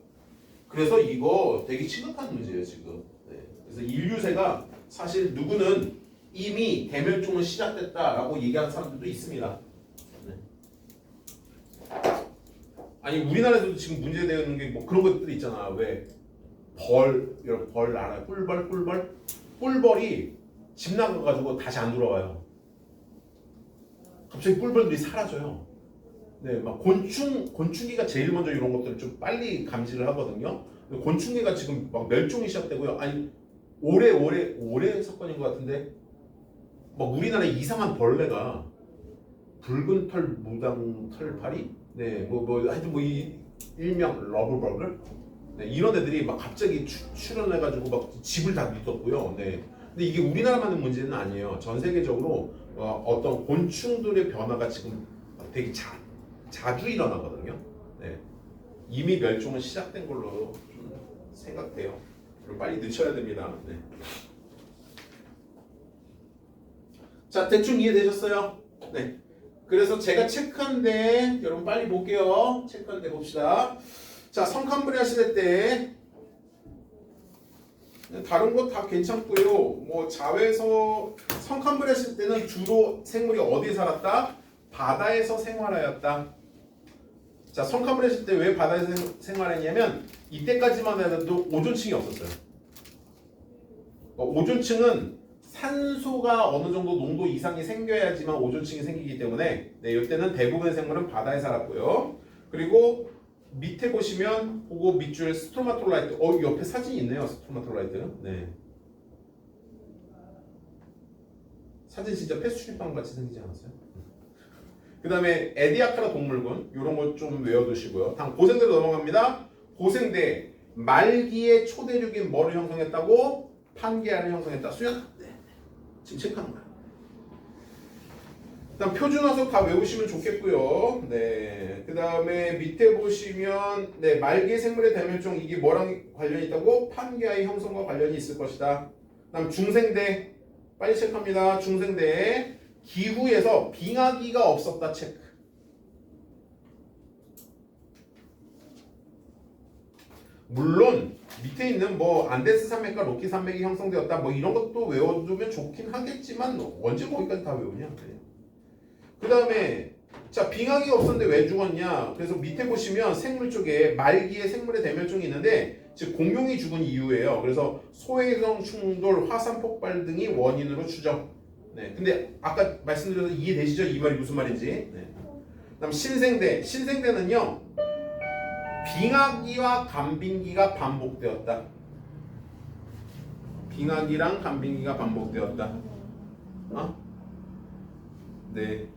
그래서 이거 되게 심각한 문제예요 지금. 네. 그래서 인류세가 사실 누구는 이미 대멸종은 시작됐다라고 얘기하는 사람들도 있습니다. 네. 아니 우리나라에서도 지금 문제되어 있는 게 뭐 그런 것들이 있잖아. 왜 여러분 벌 알아요? 꿀벌이 집 나가가지고 다시 안 돌아와요. 갑자기 꿀벌들이 사라져요. 네, 막 곤충기가 제일 먼저 이런 것들을 좀 빨리 감지를 하거든요. 근데 곤충기가 지금 막 멸종이 시작되고요. 아니 올해 사건인 것 같은데 막 우리나라에 이상한 벌레가 붉은 털 무당 털파리, 네, 하여튼 일명 러브버글, 네, 이런 애들이 막 갑자기 출현해가지고 막 집을 다 뒤덮고요. 네, 근데 이게 우리나라만의 문제는 아니에요. 전 세계적으로 어떤 곤충들의 변화가 지금 되게 자주 일어나거든요. 네, 이미 멸종은 시작된 걸로 좀 생각돼요. 그럼 빨리 늦춰야 됩니다. 네. 자, 대충 이해되셨어요? 네. 그래서 제가 체크한데 여러분 빨리 볼게요. 체크한데 봅시다. 자, 성칸불이 하실 때 다른 거 다 괜찮고요. 뭐 자외서 성칸불이 하실 때는 주로 생물이 어디에 살았다? 바다에서 생활하였다. 자, 성칸불이 하실 때 왜 바다에서 생활했냐면 이때까지만 해도 오존층이 없었어요. 오존층은 산소가 어느 정도 농도 이상이 생겨야지만 오존층이 생기기 때문에 네, 이때는 대부분의 생물은 바다에 살았고요. 그리고 밑에 보시면 그거 밑줄 스트로마톨라이트. 옆에 사진이 있네요. 스트로마톨라이트. 네. 사진 진짜 폐수 출입방 같이 생기지 않았어요? 그 다음에 에디아카라 동물군 이런 거 좀 외워두시고요. 다음 고생대로 넘어갑니다. 고생대 말기의 초대륙인 뭐를 형성했다고? 판게아를 형성했다. 수연? 네. 지금 체크하는 거야. 일단 표준어석 다 외우시면 좋겠고요. 네. 그 다음에 밑에 보시면 네, 말기의 생물의 대멸종 이게 뭐랑 관련이 있다고? 판게아의 형성과 관련이 있을 것이다. 그다음 중생대 빨리 체크합니다. 중생대 기후에서 빙하기가 없었다 체크. 물론 밑에 있는 뭐 안데스 산맥과 로키 산맥이 형성되었다 뭐 이런 것도 외워두면 좋긴 하겠지만 언제 거기까지 다 외우냐. 그 다음에 자 빙하기가 없었는데 왜 죽었냐. 그래서 밑에 보시면 생물 쪽에 말기의 생물의 대멸종이 있는데 즉 공룡이 죽은 이유예요. 그래서 소행성 충돌, 화산 폭발 등이 원인으로 추정. 네, 근데 아까 말씀드려서 이해되시죠? 이 말이 무슨 말인지. 네. 그다음 신생대. 신생대는요 빙하기와 간빙기가 반복되었다. 빙하기랑 간빙기가 반복되었다. 네.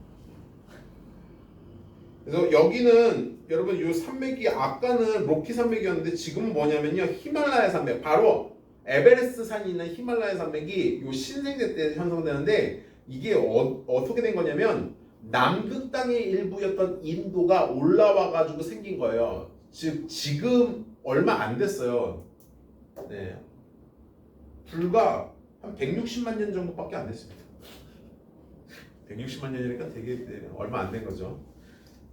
그래서 여기는 여러분 이 산맥이 아까는 로키 산맥이었는데 지금은 뭐냐면요 히말라야 산맥 바로 에베레스트 산이 있는 히말라야 산맥이 이 신생대 때 형성되는데 이게 어떻게 된 거냐면 남극 땅의 일부였던 인도가 올라와 가지고 생긴 거예요. 즉 지금 얼마 안 됐어요. 네. 불과 한 160만 년 정도밖에 안 됐습니다. 160만 년이니까 되게 얼마 안 된 거죠.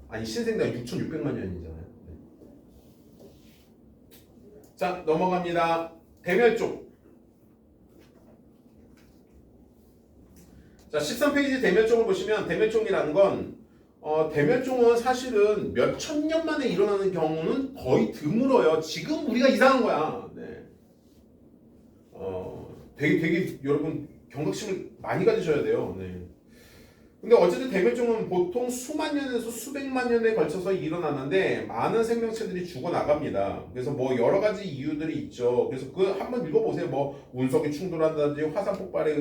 아니 신생대가 6,600만 년이잖아요. 네. 자 넘어갑니다. 대멸종. 자 13페이지 대멸종을 보시면 대멸종이라는 건 대멸종은 사실은 몇 천 년 만에 일어나는 경우는 거의 드물어요. 지금 우리가 이상한 거야. 네. 되게 여러분 경각심을 많이 가지셔야 돼요. 네. 근데 어쨌든 대멸종은 보통 수만 년에서 수백만 년에 걸쳐서 일어나는데 많은 생명체들이 죽어나갑니다. 그래서 뭐 여러 가지 이유들이 있죠. 그래서 그 한번 읽어보세요. 뭐 운석이 충돌한다든지 화산 폭발에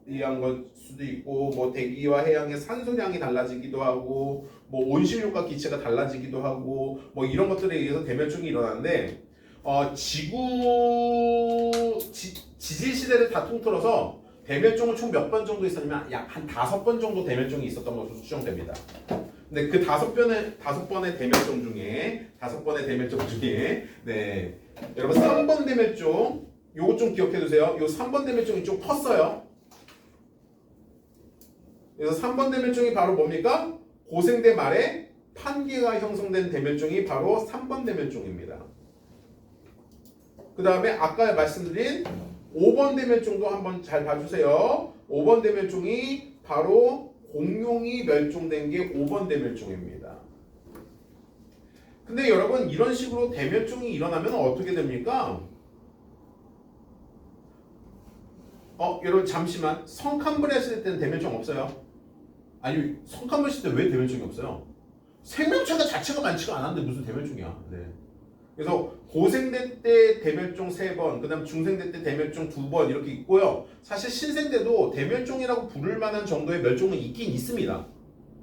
의한 걸 수도 있고 뭐 대기와 해양의 산소량이 달라지기도 하고 뭐 온실효과 기체가 달라지기도 하고 뭐 이런 것들에 의해서 대멸종이 일어나는데 지질 시대를 다 통틀어서 대멸종은 총 몇 번 정도 있었냐면 약 한 5번 정도 대멸종이 있었던 것으로 추정됩니다. 근데 그 5번의 대멸종 중에 네 여러분 3번 대멸종 요거 좀 기억해 두세요. 요 3번 대멸종이 좀 컸어요. 그래서 3번 대멸종이 바로 뭡니까? 고생대 말에 판기가 형성된 대멸종이 바로 3번 대멸종입니다. 그 다음에 아까 말씀드린 5번 대멸종도 한번 잘 봐주세요. 5번 대멸종이 바로 공룡이 멸종된 게 5번 대멸종입니다. 근데 여러분 이런 식으로 대멸종이 일어나면 어떻게 됩니까? 여러분 잠시만 성칸불 했을 때는 대멸종 없어요? 아니 성칸불 했을 때 왜 대멸종이 없어요? 생명체가 자체가 많지가 않았는데 무슨 대멸종이야. 네. 그래서 고생대 때 대멸종 3번, 그 다음 중생대 때 대멸종 2번 이렇게 있고요. 사실 신생대도 대멸종이라고 부를 만한 정도의 멸종은 있긴 있습니다.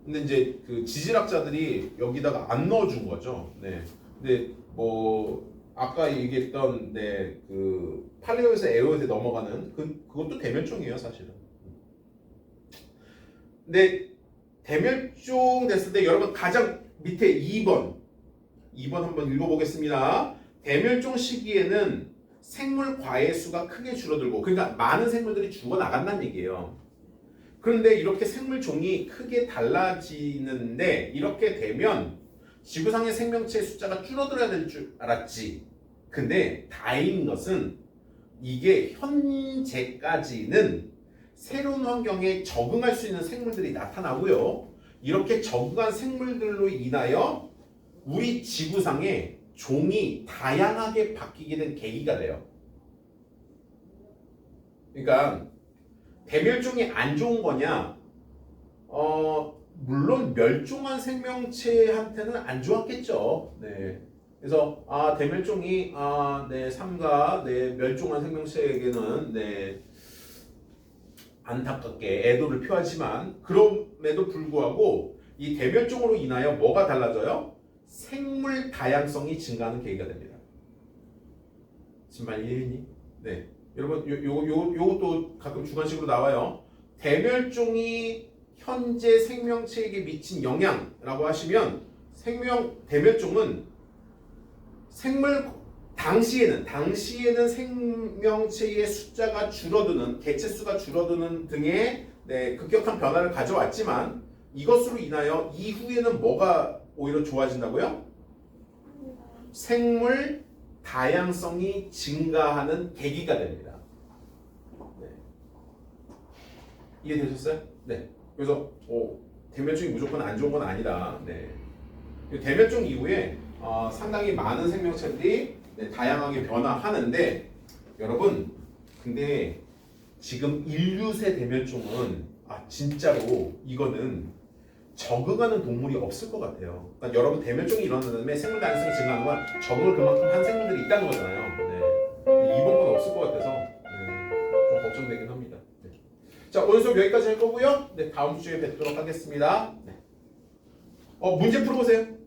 근데 이제 그 지질학자들이 여기다가 안 넣어준 거죠. 네. 근데 뭐 아까 얘기했던 그 팔레오에서 에오에 넘어가는 그것도 대멸종이에요, 사실은. 근데 대멸종 됐을 때 여러분 가장 밑에 2번 한번 읽어보겠습니다. 대멸종 시기에는 생물 과의 수가 크게 줄어들고 그러니까 많은 생물들이 죽어나간다는 얘기예요. 그런데 이렇게 생물 종이 크게 달라지는데 이렇게 되면 지구상의 생명체의 숫자가 줄어들어야 될 줄 알았지. 근데 다행인 것은 이게 현재까지는 새로운 환경에 적응할 수 있는 생물들이 나타나고요. 이렇게 적응한 생물들로 인하여 우리 지구상의 종이 다양하게 바뀌게 된 계기가 돼요. 그러니까 대멸종이 안 좋은 거냐? 물론 멸종한 생명체한테는 안 좋았겠죠. 네. 그래서 대멸종이 삼가 멸종한 생명체에게는 안타깝게 애도를 표하지만 그럼에도 불구하고 이 대멸종으로 인하여 뭐가 달라져요? 생물 다양성이 증가하는 계기가 됩니다. 지금 많이 이해했니? 네. 여러분 요것도 가끔 주관식으로 나와요. 대멸종이 현재 생명체에게 미친 영향이라고 하시면 대멸종은 당시에는 생명체의 숫자가 줄어드는 개체수가 줄어드는 등의 급격한 변화를 가져왔지만 이것으로 인하여 이후에는 뭐가 오히려 좋아진다고요? 생물 다양성이 증가하는 계기가 됩니다. 네. 이해되셨어요? 네. 그래서 대멸종이 무조건 안 좋은 건 아니다. 네. 대멸종 이후에 상당히 많은 생명체들이 다양하게 변화하는데 여러분 근데 지금 인류세 대멸종은 진짜로 이거는 적응하는 동물이 없을 것 같아요. 그러니까 여러분 대멸종이 일어나는 다음에 생물 다양성이 증가하는 건 적응을 그만큼 한 생물들이 있다는 거잖아요. 네. 이번 건 없을 것 같아서 좀 걱정되긴 합니다. 네. 자 오늘 수업 여기까지 할 거고요. 네, 다음 주에 뵙도록 하겠습니다. 네. 문제 풀어보세요.